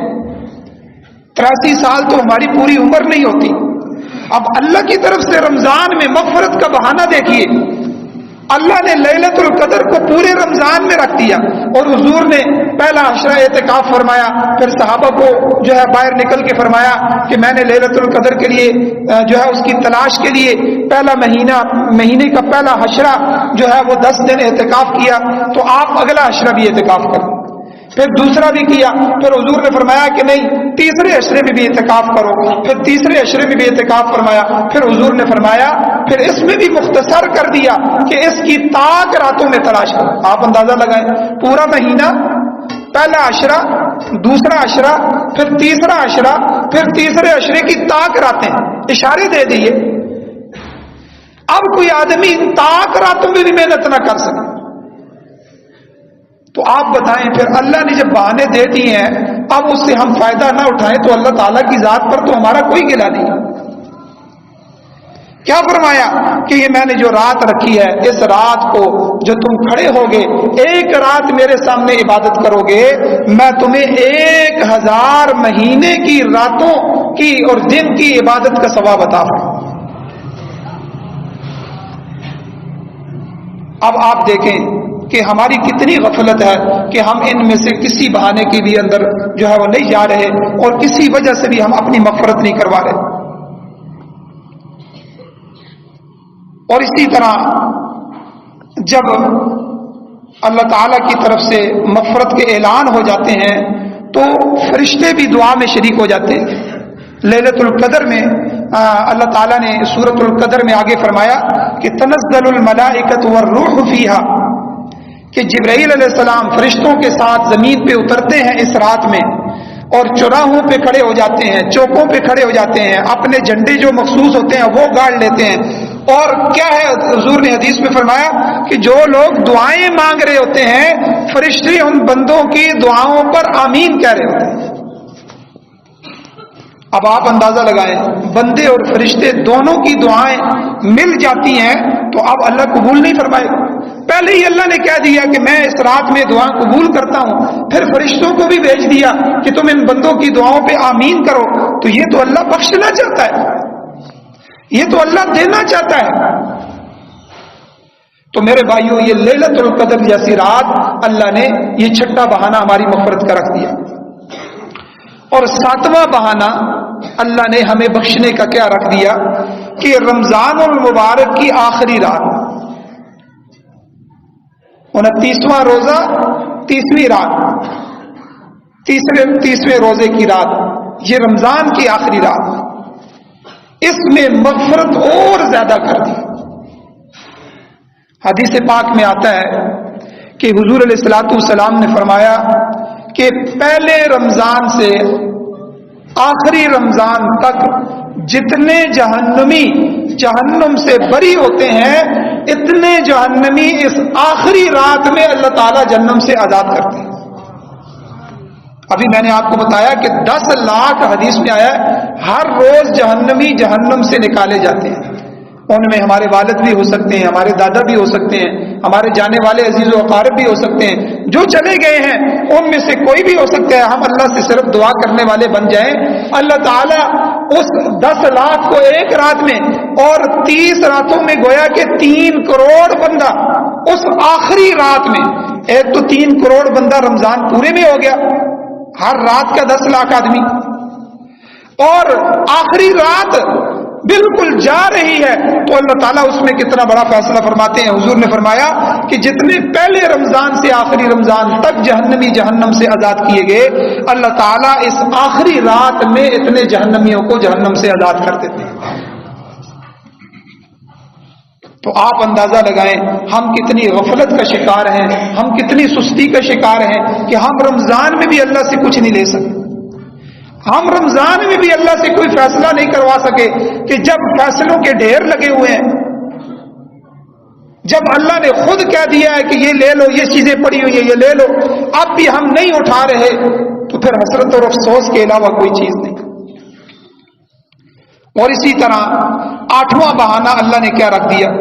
83 سال تو ہماری پوری عمر نہیں ہوتی. اب اللہ کی طرف سے رمضان میں مغفرت کا بہانہ دیکھیے, اللہ نے لیلۃ القدر کو پورے رمضان میں رکھ دیا, اور حضور نے پہلا عشرہ اعتکاف فرمایا, پھر صحابہ کو جو ہے باہر نکل کے فرمایا کہ میں نے لیلۃ القدر کے لیے جو ہے اس کی تلاش کے لیے پہلا مہینے کا پہلا عشرہ جو ہے وہ 10 دن اعتکاف کیا, تو آپ اگلا عشرہ بھی اعتکاف کریں. پھر دوسرا بھی کیا, پھر حضور نے فرمایا کہ نہیں تیسرے عشرے میں بھی اعتکاف کرو, پھر تیسرے عشرے میں بھی اعتکاف فرمایا, پھر حضور نے فرمایا پھر اس میں بھی مختصر کر دیا کہ اس کی طاق راتوں میں تلاش کرو. آپ اندازہ لگائیں, پورا مہینہ, پہلا عشرہ, دوسرا عشرہ, پھر تیسرا عشرہ, پھر تیسرے عشرے کی طاق راتیں, اشارے دے دیے. اب کوئی آدمی طاق راتوں میں بھی محنت نہ کر سکے تو آپ بتائیں, پھر اللہ نے جب بہانے دے دیے ہیں اب اس سے ہم فائدہ نہ اٹھائیں تو اللہ تعالیٰ کی ذات پر تو ہمارا کوئی گلہ نہیں۔ کیا فرمایا کہ یہ میں نے جو رات رکھی ہے، اس رات کو جو تم کھڑے ہوگے، ایک رات میرے سامنے عبادت کرو گے، میں تمہیں 1000 مہینے کی راتوں کی اور دن کی عبادت کا ثواب عطا فرماؤں۔ اب آپ دیکھیں کہ ہماری کتنی غفلت ہے کہ ہم ان میں سے کسی بہانے کے بھی اندر جو ہے وہ نہیں جا رہے، اور کسی وجہ سے بھی ہم اپنی مغفرت نہیں کروا رہے۔ اور اسی طرح جب اللہ تعالیٰ کی طرف سے مغفرت کے اعلان ہو جاتے ہیں تو فرشتے بھی دعا میں شریک ہو جاتے ہیں۔ لیلۃ القدر میں اللہ تعالیٰ نے سورۃ القدر میں آگے فرمایا کہ تنزل الملائکۃ والروح فیہا، کہ جبرائیل علیہ السلام فرشتوں کے ساتھ زمین پہ اترتے ہیں اس رات میں، اور چوراہوں پہ کھڑے ہو جاتے ہیں، چوکوں پہ کھڑے ہو جاتے ہیں، اپنے جھنڈے جو مخصوص ہوتے ہیں وہ گاڑ لیتے ہیں۔ اور کیا ہے، حضور نے حدیث میں فرمایا کہ جو لوگ دعائیں مانگ رہے ہوتے ہیں، فرشتے ان بندوں کی دعاؤں پر آمین کہہ رہے ہوتے ہیں۔ اب آپ اندازہ لگائیں، بندے اور فرشتے دونوں کی دعائیں مل جاتی ہیں تو اب اللہ قبول نہیں فرمائے گا۔ پہلے ہی اللہ نے کہہ دیا کہ میں اس رات میں دعا قبول کرتا ہوں، پھر فرشتوں کو بھی بھیج دیا کہ تم ان بندوں کی دعاؤں پہ آمین کرو، تو یہ تو اللہ بخشنا چاہتا ہے، یہ تو اللہ دینا چاہتا ہے۔ تو میرے بھائیوں، یہ لیلۃ القدر جیسی رات اللہ نے یہ چھٹا بہانہ ہماری مغفرت کا رکھ دیا۔ اور 7واں بہانہ اللہ نے ہمیں بخشنے کا کیا رکھ دیا کہ رمضان المبارک کی آخری رات، 29واں روزہ، 30ویں رات، تیسویں روزے کی رات، یہ رمضان کی آخری رات، اس میں مغفرت اور زیادہ کر دی۔ حدیث پاک میں آتا ہے کہ حضور علیہ الصلوۃ والسلام نے فرمایا کہ پہلے رمضان سے آخری رمضان تک جتنے جہنمی جہنم سے بری ہوتے ہیں، اتنے جہنمی اس آخری رات میں اللہ تعالیٰ جہنم سے آزاد کرتے ہیں۔ ابھی میں نے آپ کو بتایا کہ 10 لاکھ حدیث میں آیا ہے، ہر روز جہنمی جہنم سے نکالے جاتے ہیں۔ ان میں ہمارے والد بھی ہو سکتے ہیں، ہمارے دادا بھی ہو سکتے ہیں، ہمارے جانے والے عزیز و اقارب بھی ہو سکتے ہیں، جو چلے گئے ہیں ان میں سے کوئی بھی ہو سکتا ہے۔ ہم اللہ سے صرف دعا کرنے والے بن جائیں، اللہ تعالیٰ اس 10 لاکھ کو ایک رات میں اور 30 راتوں میں گویا کہ 3 کروڑ بندہ اس آخری رات میں، ایک تو 3 کروڑ بندہ رمضان پورے میں ہو گیا، ہر رات کا 10 لاکھ آدمی، اور آخری رات بالکل جا رہی ہے تو اللہ تعالیٰ اس میں کتنا بڑا فیصلہ فرماتے ہیں۔ حضور نے فرمایا کہ جتنے پہلے رمضان سے آخری رمضان تک جہنمی جہنم سے آزاد کیے گئے، اللہ تعالیٰ اس آخری رات میں اتنے جہنمیوں کو جہنم سے آزاد کر دیتے ہیں۔ تو آپ اندازہ لگائیں ہم کتنی غفلت کا شکار ہیں، ہم کتنی سستی کا شکار ہیں کہ ہم رمضان میں بھی اللہ سے کچھ نہیں لے سکتے، ہم رمضان میں بھی اللہ سے کوئی فیصلہ نہیں کروا سکے، کہ جب فیصلوں کے ڈھیر لگے ہوئے ہیں، جب اللہ نے خود کہہ دیا ہے کہ یہ لے لو، یہ چیزیں پڑی ہوئی ہیں یہ لے لو، اب بھی ہم نہیں اٹھا رہے، تو پھر حسرت اور افسوس کے علاوہ کوئی چیز نہیں۔ اور اسی طرح 8واں بہانہ اللہ نے کیا رکھ دیا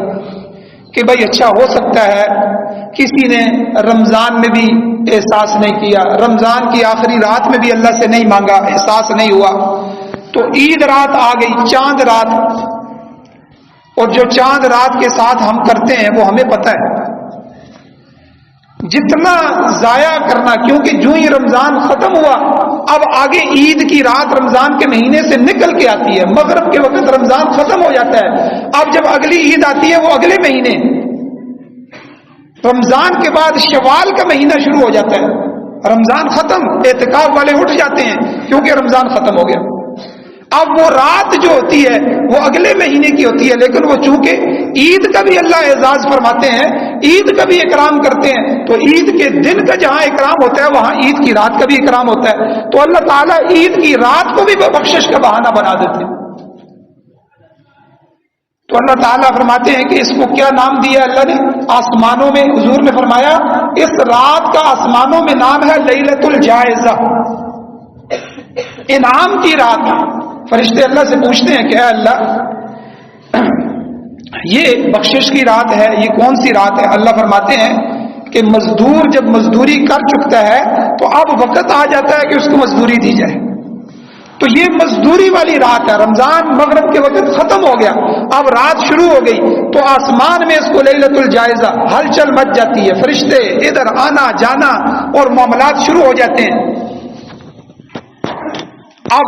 کہ بھائی اچھا ہو سکتا ہے کسی نے رمضان میں بھی احساس نہیں کیا، رمضان کی آخری رات میں بھی اللہ سے نہیں مانگا، احساس نہیں ہوا، تو عید رات آ گئی، چاند رات، اور جو چاند رات کے ساتھ ہم کرتے ہیں وہ ہمیں پتہ ہے، جتنا ضائع کرنا، کیونکہ جو ہی رمضان ختم ہوا اب آگے عید کی رات رمضان کے مہینے سے نکل کے آتی ہے، مغرب کے وقت رمضان ختم ہو جاتا ہے، اب جب اگلی عید آتی ہے وہ اگلے مہینے، رمضان کے بعد شوال کا مہینہ شروع ہو جاتا ہے، رمضان ختم، اعتکاف والے اٹھ جاتے ہیں کیونکہ رمضان ختم ہو گیا، اب وہ رات جو ہوتی ہے وہ اگلے مہینے کی ہوتی ہے، لیکن وہ چونکہ عید کا بھی اللہ اعزاز فرماتے ہیں، عید کا بھی اکرام کرتے ہیں، تو عید کے دن کا جہاں اکرام ہوتا ہے وہاں عید کی رات کا بھی اکرام ہوتا ہے، تو اللہ تعالیٰ عید کی رات کو بھی بخشش کا بہانہ بنا دیتے ہیں۔ تو اللہ تعالیٰ فرماتے ہیں کہ اس کو کیا نام دیا اللہ نے؟ آسمانوں میں، حضور نے فرمایا اس رات کا آسمانوں میں نام ہے لیلۃ الجائزہ، انعام کی رات ہے. فرشتے اللہ سے پوچھتے ہیں کہ اے اللہ یہ بخشش کی رات ہے، یہ کون سی رات ہے؟ اللہ فرماتے ہیں کہ مزدور جب مزدوری کر چکتا ہے تو اب وقت آ جاتا ہے کہ اس کو مزدوری دی جائے. تو یہ مزدوری والی رات ہے. رمضان مغرب کے وقت ختم ہو گیا، اب رات شروع ہو گئی تو آسمان میں اس کو لیلۃ الجائزہ ہلچل مچ جاتی ہے. فرشتے ادھر آنا جانا اور معاملات شروع ہو جاتے ہیں. اب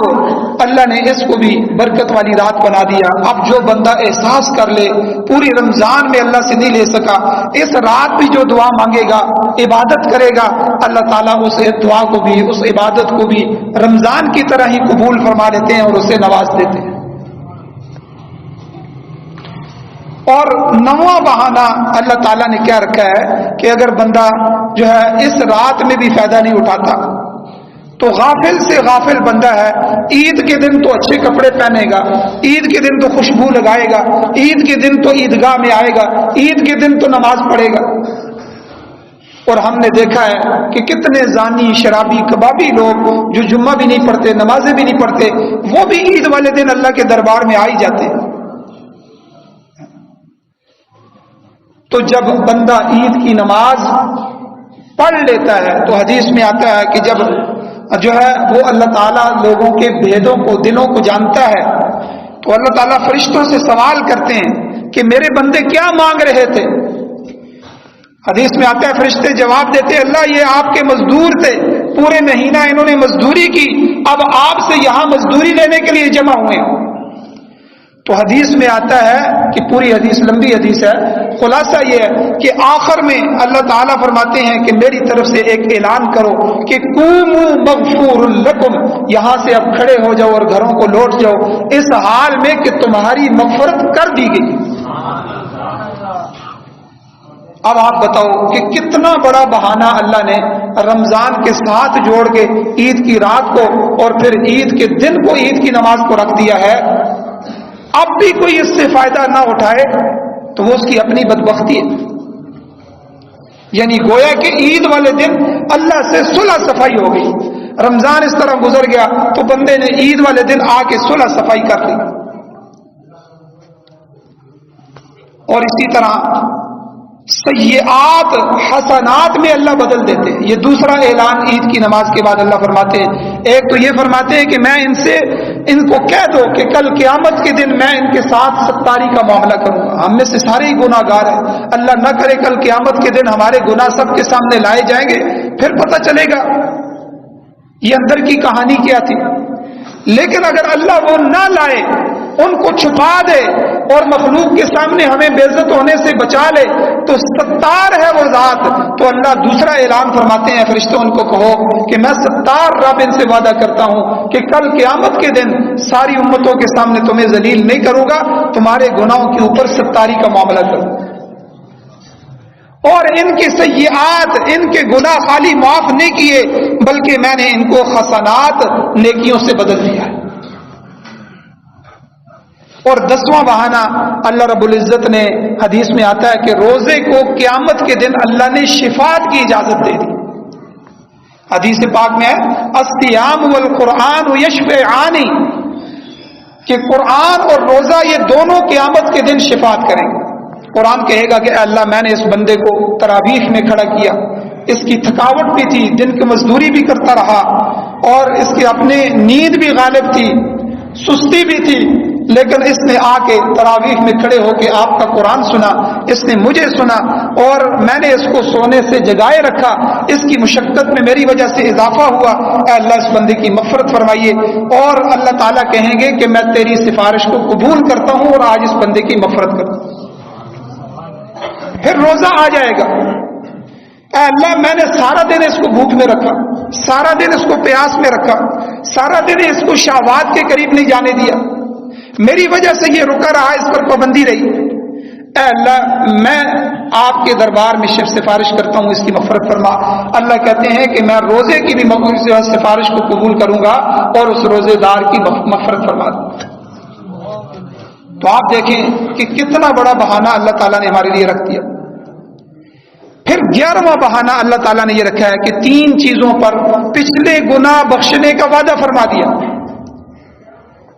اللہ نے اس کو بھی برکت والی رات بنا دیا. اب جو بندہ احساس کر لے پوری رمضان میں اللہ سے نہیں لے سکا، اس رات بھی جو دعا مانگے گا، عبادت کرے گا، اللہ تعالیٰ اس دعا کو بھی، اس عبادت کو بھی رمضان کی طرح ہی قبول فرما لیتے ہیں اور اسے نواز دیتے ہیں. اور نواں بہانہ اللہ تعالیٰ نے کیا رکھا ہے کہ اگر بندہ جو ہے اس رات میں بھی فائدہ نہیں اٹھاتا تو غافل سے غافل بندہ ہے. عید کے دن تو اچھے کپڑے پہنے گا، عید کے دن تو خوشبو لگائے گا، عید کے دن تو عیدگاہ میں آئے گا، عید کے دن تو نماز پڑھے گا. اور ہم نے دیکھا ہے کہ کتنے زانی، شرابی، کبابی لوگ جو جمعہ بھی نہیں پڑھتے، نمازیں بھی نہیں پڑھتے، وہ بھی عید والے دن اللہ کے دربار میں آ ہی جاتے ہیں. تو جب بندہ عید کی نماز پڑھ لیتا ہے تو حدیث میں آتا ہے کہ جب جو ہے وہ اللہ تعالیٰ لوگوں کے بھیدوں کو، دلوں کو جانتا ہے تو اللہ تعالیٰ فرشتوں سے سوال کرتے ہیں کہ میرے بندے کیا مانگ رہے تھے. حدیث میں آتا ہے فرشتے جواب دیتے اللہ یہ آپ کے مزدور تھے، پورے مہینہ انہوں نے مزدوری کی، اب آپ سے یہاں مزدوری لینے کے لیے جمع ہوئے. تو حدیث میں آتا ہے کہ پوری حدیث لمبی حدیث ہے، خلاصہ یہ ہے کہ آخر میں اللہ تعالیٰ فرماتے ہیں کہ میری طرف سے ایک اعلان کرو کہ قوموا مغفور لکم، یہاں سے اب کھڑے ہو جاؤ اور گھروں کو لوٹ جاؤ اس حال میں کہ تمہاری مغفرت کر دی گئی. اب آپ بتاؤ کہ کتنا بڑا بہانہ اللہ نے رمضان کے ساتھ جوڑ کے عید کی رات کو اور پھر عید کے دن کو عید کی نماز کو رکھ دیا ہے. اب بھی کوئی اس سے فائدہ نہ اٹھائے تو وہ اس کی اپنی بدبختی ہے. یعنی گویا کہ عید والے دن اللہ سے صلح صفائی ہو گئی. رمضان اس طرح گزر گیا تو بندے نے عید والے دن آ کے صلح صفائی کر لی. اور اسی طرح سیئات حسنات میں اللہ بدل دیتے ہیں. یہ دوسرا اعلان عید کی نماز کے بعد اللہ فرماتے ہیں. ایک تو یہ فرماتے ہیں کہ میں ان کو کہہ دو کہ کل قیامت کے دن میں ان کے ساتھ ستاری کا معاملہ کروں گا. ہم میں سے سارے ہی گناہ گار ہیں، اللہ نہ کرے کل قیامت کے دن ہمارے گناہ سب کے سامنے لائے جائیں گے، پھر پتہ چلے گا یہ اندر کی کہانی کیا تھی. لیکن اگر اللہ وہ نہ لائے، ان کو چھپا دے اور مخلوق کے سامنے ہمیں بے عزت ہونے سے بچا لے تو ستار ہے وہ ذات. تو اللہ دوسرا اعلان فرماتے ہیں فرشتوں ان کو کہو کہ میں ستار رب ان سے وعدہ کرتا ہوں کہ کل قیامت کے دن ساری امتوں کے سامنے تمہیں ذلیل نہیں کروں گا، تمہارے گناہوں کے اوپر ستاری کا معاملہ کروں گا. اور ان کی سیئات، ان کے گناہ خالی معاف نہیں کیے بلکہ میں نے ان کو حسنات، نیکیوں سے بدل دیا ہے. اور 10واں بہانہ اللہ رب العزت نے حدیث میں آتا ہے کہ روزے کو قیامت کے دن اللہ نے شفاعت کی اجازت دے دی. حدیث پاک میں ہے الصیام والقرآن یشفعان، کہ قرآن اور روزہ یہ دونوں قیامت کے دن شفاعت کریں گے. قرآن کہے گا کہ اللہ میں نے اس بندے کو تراویح میں کھڑا کیا، اس کی تھکاوٹ بھی تھی، دن کی مزدوری بھی کرتا رہا اور اس کی اپنے نیند بھی غالب تھی، سستی بھی تھی، لیکن اس نے آ کے تراویح میں کھڑے ہو کے آپ کا قرآن سنا، اس نے مجھے سنا اور میں نے اس کو سونے سے جگائے رکھا، اس کی مشقت میں میری وجہ سے اضافہ ہوا. اے اللہ اس بندے کی مغفرت فرمائیے. اور اللہ تعالیٰ کہیں گے کہ میں تیری سفارش کو قبول کرتا ہوں اور آج اس بندے کی مغفرت کرتا ہوں. پھر روزہ آ جائے گا، اے اللہ میں نے سارا دن اس کو بھوک میں رکھا، سارا دن اس کو پیاس میں رکھا، سارا دن اس کو شہوات کے قریب نہیں جانے دیا، میری وجہ سے یہ رکا رہا، اس پر پابندی رہی. اے اللہ میں آپ کے دربار میں سفارش کرتا ہوں، اس کی مغفرت فرما. اللہ کہتے ہیں کہ میں روزے کی بھی سفارش کو قبول کروں گا اور اس روزے دار کی مغفرت فرما دوں. تو آپ دیکھیں کہ کتنا بڑا بہانہ اللہ تعالیٰ نے ہمارے لیے رکھ دیا. پھر 11واں بہانہ اللہ تعالیٰ نے یہ رکھا ہے کہ 3 چیزوں پر پچھلے گناہ بخشنے کا وعدہ فرما دیا.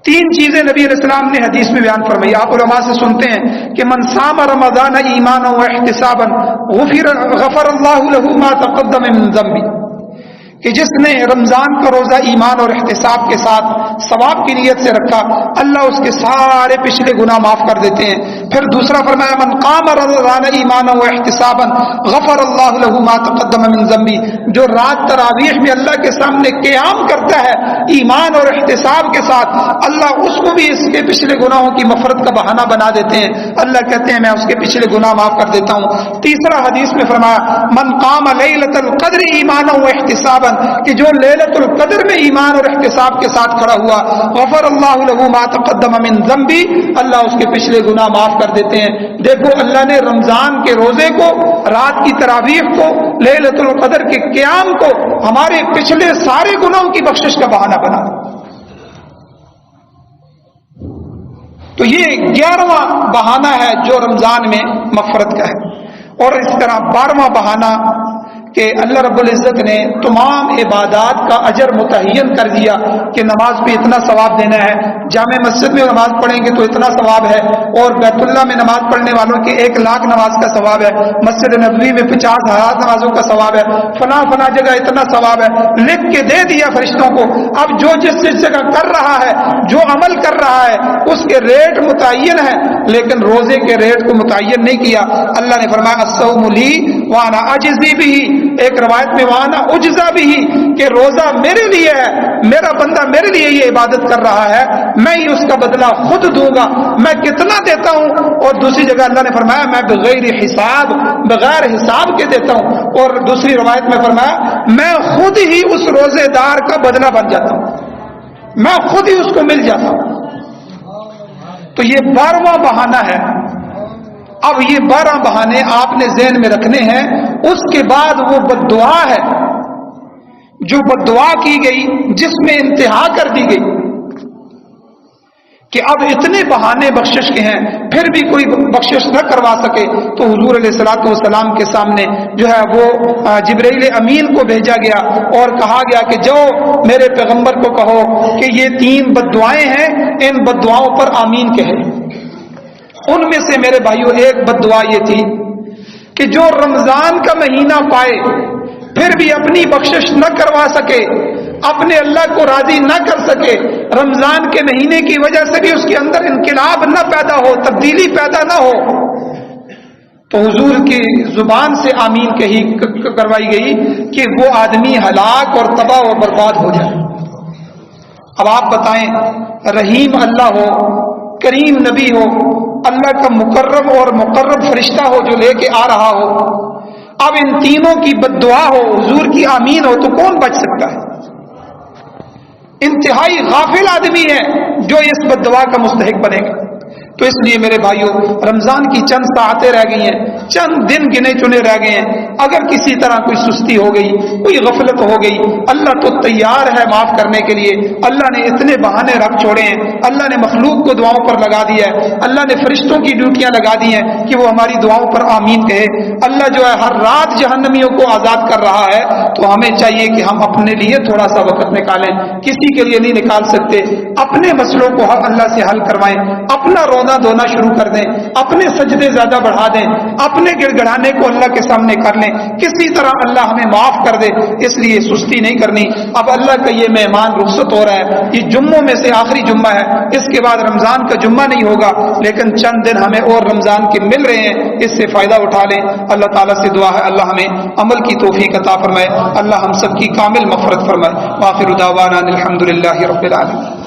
3 چیزیں نبی علیہ السلام نے حدیث میں بیان فرمائی. آپ علماء سے سنتے ہیں کہ من صام رمضان ایمانا و احتسابا غفر اللہ له ما تقدم من ذنبه، کہ جس نے رمضان کا روزہ ایمان اور احتساب کے ساتھ ثواب کی نیت سے رکھا، اللہ اس کے سارے پچھلے گناہ معاف کر دیتے ہیں. پھر دوسرا فرمایا من قام رمضان ایمانا و احتسابا غفر اللہ له ما تقدم من ذنبی، جو رات تراویح میں اللہ کے سامنے قیام کرتا ہے ایمان اور احتساب کے ساتھ، اللہ اس کو بھی اس کے پچھلے گناہوں کی مغفرت کا بہانہ بنا دیتے ہیں. اللہ کہتے ہیں میں اس کے پچھلے گناہ معاف کر دیتا ہوں. تیسرا حدیث میں فرمایا من قام لیلۃ القدر ایمانا و احتسابا، کہ جو لیلۃ القدر میں ایمان اور احتساب کے ساتھ کھڑا ہوا، غفر اللہ له ما تقدم من ذنبی، اللہ اس کے پچھلے گناہ معاف کر دیتے ہیں. دیکھو اللہ نے رمضان کے روزے کو، رات کی تراویح کو، لیلۃ القدر کے قیام کو ہمارے پچھلے سارے گناہوں کی بخشش کا بہانہ بنا. تو یہ 11واں بہانہ ہے جو رمضان میں مغفرت کا ہے. اور اس طرح 12واں بہانہ کہ اللہ رب العزت نے تمام عبادات کا اجر متعین کر دیا کہ نماز پہ اتنا ثواب دینا ہے، جامع مسجد میں نماز پڑھیں گے تو اتنا ثواب ہے، اور بیت اللہ میں نماز پڑھنے والوں کے 1,00,000 نماز کا ثواب ہے، مسجد نبوی میں 50,000 نمازوں کا ثواب ہے، فلاں جگہ اتنا ثواب ہے. لکھ کے دے دیا فرشتوں کو. اب جو جس جگہ کر رہا ہے، جو عمل کر رہا ہے، اس کے ریٹ متعین ہے، لیکن روزے کے ریٹ کو متعین نہیں کیا. اللہ نے فرمایا الصوم لی وانا اجزی بھی، ایک روایت میں وانا اجزا بھی، کہ روزہ میرے لیے ہے، میرا بندہ میرے لیے یہ عبادت کر رہا ہے، میں ہی اس کا بدلہ خود دوں گا، میں کتنا دیتا ہوں. اور دوسری جگہ اللہ نے فرمایا میں بغیر حساب کے دیتا ہوں. اور دوسری روایت میں فرمایا میں خود ہی اس روزے دار کا بدلہ بن جاتا ہوں، میں خود ہی اس کو مل جاتا ہوں. تو یہ 12واں بہانہ ہے. اب یہ 12 بہانے آپ نے ذہن میں رکھنے ہیں. اس کے بعد وہ بد دعا ہے جو بد دعا کی گئی، جس میں انتہا کر دی گئی کہ اب اتنے بہانے بخشش کے ہیں پھر بھی کوئی بخشش نہ کروا سکے، تو حضور علیہ الصلوۃ والسلام کے سامنے جو ہے وہ جبرائیل امین کو بھیجا گیا اور کہا گیا کہ جو میرے پیغمبر کو کہو کہ یہ 3 بد دعائیں ہیں، ان بد دعاؤں پر آمین کہے. ان میں سے میرے بھائیوں ایک بد دعا یہ تھی کہ جو رمضان کا مہینہ پائے پھر بھی اپنی بخشش نہ کروا سکے، اپنے اللہ کو راضی نہ کر سکے، رمضان کے مہینے کی وجہ سے بھی اس کے اندر انقلاب نہ پیدا ہو، تبدیلی پیدا نہ ہو، تو حضور کی زبان سے آمین کہی کروائی گئی کہ وہ آدمی ہلاک اور تباہ و برباد ہو جائے. اب آپ بتائیں، رحیم اللہ ہو، کریم نبی ہو، اللہ کا مقرب اور مقرب فرشتہ ہو جو لے کے آ رہا ہو، اب ان تینوں کی بد دعا ہو، حضور کی آمین ہو، تو کون بچ سکتا ہے؟ انتہائی غافل آدمی ہے جو اس بد دعا کا مستحق بنے گا. تو اس لیے میرے بھائیوں، رمضان کی چند ساعتیں رہ گئی ہیں، چند دن گنے چنے رہ گئے ہیں. اگر کسی طرح کوئی سستی ہو گئی، کوئی غفلت ہو گئی، اللہ تو تیار ہے معاف کرنے کے لیے. اللہ نے اتنے بہانے رکھ چھوڑے ہیں، اللہ نے مخلوق کو دعاؤں پر لگا دیا ہے، اللہ نے فرشتوں کی ڈیوٹیاں لگا دی ہیں کہ وہ ہماری دعاؤں پر آمین کہے. اللہ جو ہے ہر رات جہنمیوں کو آزاد کر رہا ہے، تو ہمیں چاہیے کہ ہم اپنے لیے تھوڑا سا وقت نکالیں. کسی کے لیے نہیں نکال سکتے، اپنے مسئلوں کو اللہ سے حل کروائیں، اپنا رونا دھونا شروع کر دیں، اپنے سجدے زیادہ بڑھا دیں، اپنے گڑ گڑانے کو اللہ کے سامنے کر لیں، کسی طرح اللہ ہمیں معاف کر دے. اس لیے سستی نہیں کرنی. اب اللہ کا یہ مہمان رخصت ہو رہا ہے، یہ جمعوں میں سے آخری جمعہ ہے، اس کے بعد رمضان کا جمعہ نہیں ہوگا، لیکن چند دن ہمیں اور رمضان کے مل رہے ہیں، اس سے فائدہ اٹھا لیں. اللہ تعالیٰ سے دعا ہے اللہ ہمیں عمل کی توفیق عطا فرمائے، اللہ ہم سب کی کامل مغفرت فرمائے. وآخر دعوانا الحمدللہ رب العالمین.